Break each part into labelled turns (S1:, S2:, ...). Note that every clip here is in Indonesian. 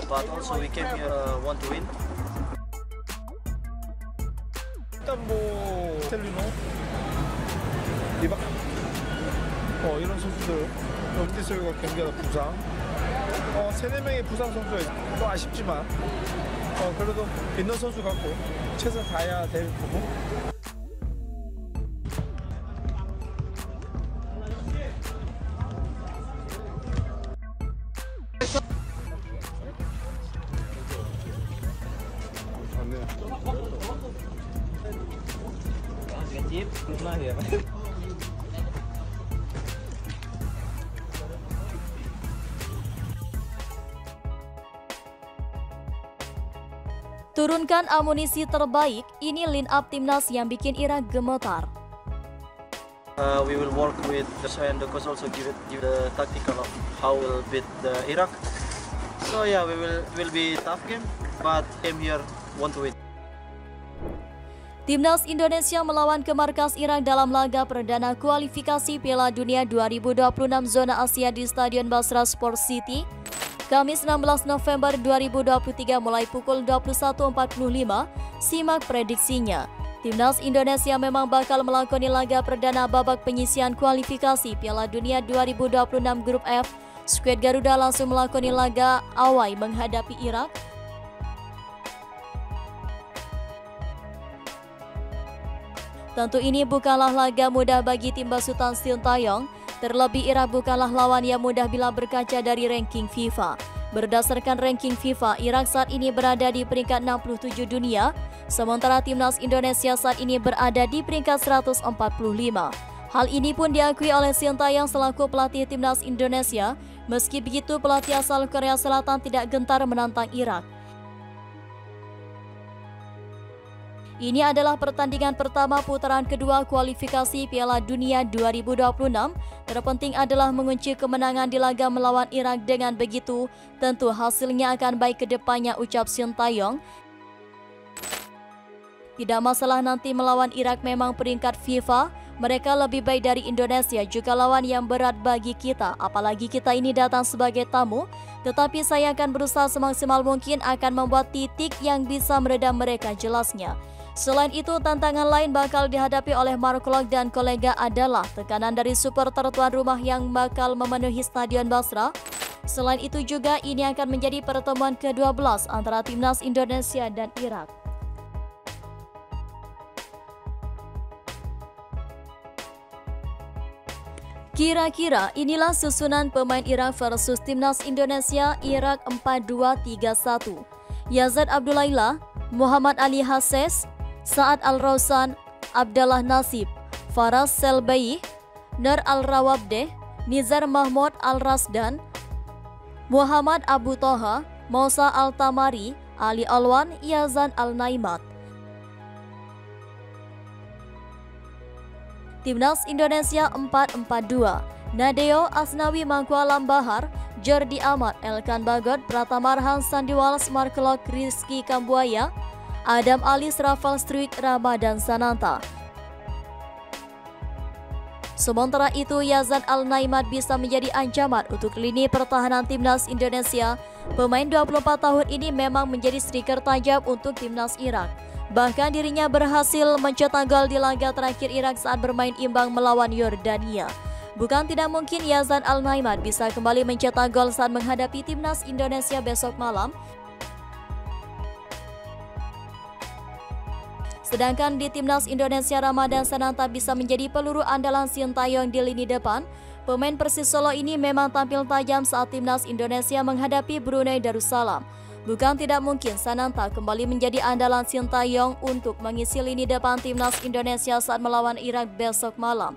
S1: but also we came here want to win.
S2: 일단 뭐 셀리노, 리박, 이런 선수들, 윈디셀과 경기하다 부상, 3-4명의 부상 선수가 또 아쉽지만 그래도 있는 선수 같고 최선 다해야 될 부분.
S3: Turunkan amunisi terbaik, ini line up timnas yang bikin Irak gemetar.
S1: We will work with and the coach also give the tactical of how we'll beat the Iraq. So yeah, will be tough game, but came here want to win.
S3: Timnas Indonesia melawan ke markas Irak dalam laga perdana kualifikasi Piala Dunia 2026 zona Asia di Stadion Basra Sport City, Kamis 16 November 2023 mulai pukul 21.45, simak prediksinya. Timnas Indonesia memang bakal melakoni laga perdana babak penyisian kualifikasi Piala Dunia 2026 Grup F. Skuad Garuda langsung melakoni laga awal menghadapi Irak. Tentu ini bukanlah laga mudah bagi tim Basutan Sintayong, terlebih Irak bukanlah lawan yang mudah bila berkaca dari ranking FIFA. Berdasarkan ranking FIFA, Irak saat ini berada di peringkat 67 dunia, sementara timnas Indonesia saat ini berada di peringkat 145. Hal ini pun diakui oleh Sintayong selaku pelatih timnas Indonesia. Meski begitu, pelatih asal Korea Selatan tidak gentar menantang Irak. Ini adalah pertandingan pertama putaran kedua kualifikasi Piala Dunia 2026. Terpenting adalah mengunci kemenangan di laga melawan Irak. Dengan begitu, tentu hasilnya akan baik ke depannya, ucap Sintayong. Tidak masalah nanti melawan Irak, memang peringkat FIFA mereka lebih baik dari Indonesia, juga lawan yang berat bagi kita. Apalagi kita ini datang sebagai tamu, tetapi saya akan berusaha semaksimal mungkin akan membuat titik yang bisa meredam mereka, jelasnya. Selain itu, tantangan lain bakal dihadapi oleh Mark Klok dan kolega adalah tekanan dari supporter tuan rumah yang bakal memenuhi Stadion Basra. Selain itu juga ini akan menjadi pertemuan ke-12 antara timnas Indonesia dan Irak. Kira-kira inilah susunan pemain Irak versus timnas Indonesia. Irak 4-2-3-1. Yazid Abdulaila, Muhammad Ali Hasses, Saad Al-Rawsan, Abdallah Nasib, Faras Selbayi, Nur Al-Rawabdeh, Nizar Mahmud Al-Rasdan, Muhammad Abu Toha, Mausa Al-Tamari, Ali Alwan, Yazan Al-Naimat. Timnas Indonesia 4-4-2. Nadeo Asnawi Mangkualam Bahar, Jordi Amat, Elkan Bagot, Pratamarhan Sandiwals, Mark Klok, Rizky Kambuaya, Adam Alis, Rafael Struik, Ramadan Sananta. Sementara itu, Yazan Al-Naimat bisa menjadi ancaman untuk lini pertahanan timnas Indonesia. Pemain 24 tahun ini memang menjadi striker tajam untuk timnas Irak. Bahkan dirinya berhasil mencetak gol di laga terakhir Irak saat bermain imbang melawan Yordania. Bukan tidak mungkin Yazan Al-Naimat bisa kembali mencetak gol saat menghadapi timnas Indonesia besok malam. Sedangkan di timnas Indonesia, Ramadan Sananta bisa menjadi peluru andalan Sintayong di lini depan. Pemain Persis Solo ini memang tampil tajam saat timnas Indonesia menghadapi Brunei Darussalam. Bukan tidak mungkin Sananta kembali menjadi andalan Sintayong untuk mengisi lini depan timnas Indonesia saat melawan Irak besok malam.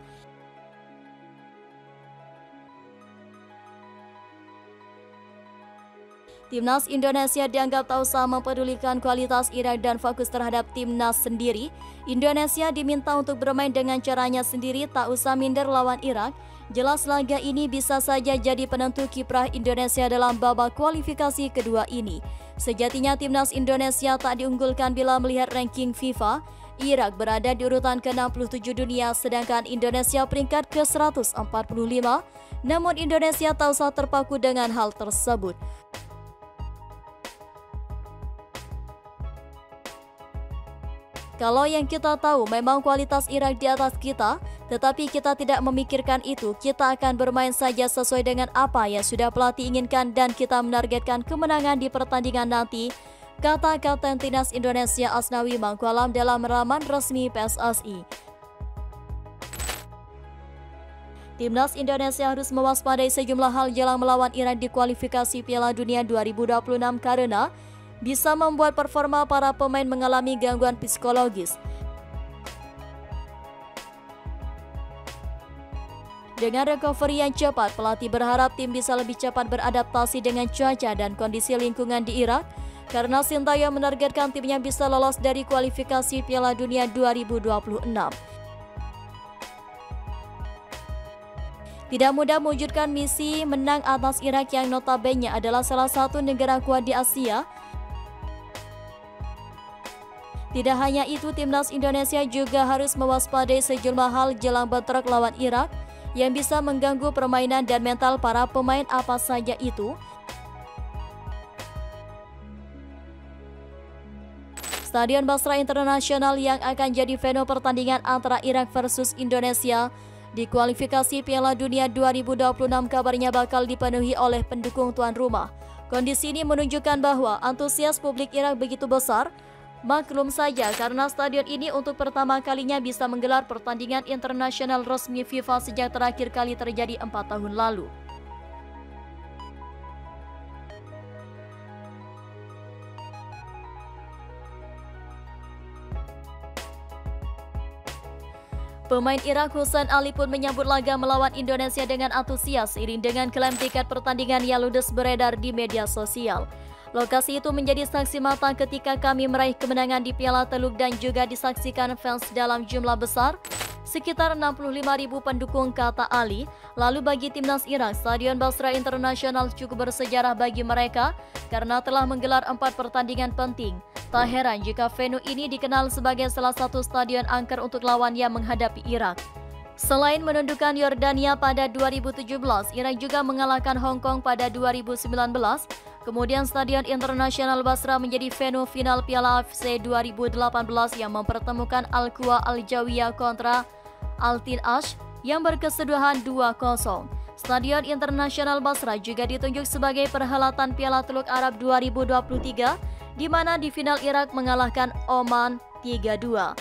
S3: Timnas Indonesia dianggap tak usah mempedulikan kualitas Irak dan fokus terhadap timnas sendiri. Indonesia diminta untuk bermain dengan caranya sendiri, tak usah minder lawan Irak. Jelas laga ini bisa saja jadi penentu kiprah Indonesia dalam babak kualifikasi kedua ini. Sejatinya timnas Indonesia tak diunggulkan bila melihat ranking FIFA. Irak berada di urutan ke-67 dunia, sedangkan Indonesia peringkat ke-145. Namun Indonesia tak usah terpaku dengan hal tersebut. Kalau yang kita tahu memang kualitas Irak di atas kita, tetapi kita tidak memikirkan itu, kita akan bermain saja sesuai dengan apa yang sudah pelatih inginkan dan kita menargetkan kemenangan di pertandingan nanti, kata Kapten Timnas Indonesia Asnawi Mangkualam dalam laman resmi PSSI. Timnas Indonesia harus mewaspadai sejumlah hal jelang melawan Irak di kualifikasi Piala Dunia 2026 karena bisa membuat performa para pemain mengalami gangguan psikologis. Dengan recovery yang cepat, pelatih berharap tim bisa lebih cepat beradaptasi dengan cuaca dan kondisi lingkungan di Irak, karena Sintayong menargetkan timnya bisa lolos dari kualifikasi Piala Dunia 2026. Tidak mudah mewujudkan misi menang atas Irak yang notabene adalah salah satu negara kuat di Asia. Tidak hanya itu, Timnas Indonesia juga harus mewaspadai sejumlah hal jelang bentrok lawan Irak yang bisa mengganggu permainan dan mental para pemain, apa saja itu. Stadion Basra Internasional yang akan jadi venue pertandingan antara Irak versus Indonesia di kualifikasi Piala Dunia 2026 kabarnya bakal dipenuhi oleh pendukung tuan rumah. Kondisi ini menunjukkan bahwa antusias publik Irak begitu besar. Maklum saja karena stadion ini untuk pertama kalinya bisa menggelar pertandingan internasional resmi FIFA sejak terakhir kali terjadi 4 tahun lalu. Pemain Irak Husain Ali pun menyambut laga melawan Indonesia dengan antusias seiring dengan klaim tiket pertandingan yang ludes beredar di media sosial. Lokasi itu menjadi saksi mata ketika kami meraih kemenangan di Piala Teluk dan juga disaksikan fans dalam jumlah besar, sekitar 65.000 pendukung, kata Ali. Lalu bagi Timnas Irak, Stadion Basra Internasional cukup bersejarah bagi mereka karena telah menggelar 4 pertandingan penting. Tak heran jika venue ini dikenal sebagai salah satu stadion angker untuk lawan yang menghadapi Irak. Selain menundukkan Yordania pada 2017, Irak juga mengalahkan Hong Kong pada 2019. Kemudian Stadion Internasional Basra menjadi venue final Piala AFC 2018 yang mempertemukan Al-Quwa Al-Jawiyah kontra Al-Tin Ash yang berkesudahan 2-0. Stadion Internasional Basra juga ditunjuk sebagai perhelatan Piala Teluk Arab 2023, di mana di final Irak mengalahkan Oman 3-2.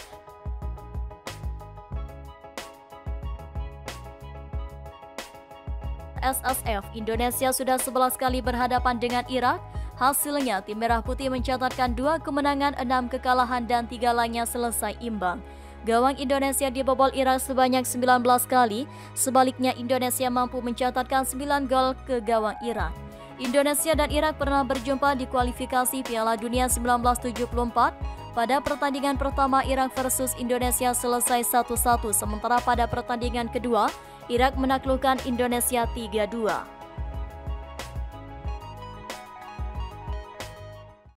S3: SSF, Indonesia sudah 11 kali berhadapan dengan Irak. Hasilnya, tim Merah Putih mencatatkan 2 kemenangan, 6 kekalahan, dan 3 lainnya selesai imbang. Gawang Indonesia dibobol Irak sebanyak 19 kali, sebaliknya Indonesia mampu mencatatkan 9 gol ke gawang Irak. Indonesia dan Irak pernah berjumpa di kualifikasi Piala Dunia 1974. Pada pertandingan pertama, Irak versus Indonesia selesai 1-1, sementara pada pertandingan kedua, Irak menaklukkan Indonesia 3-2.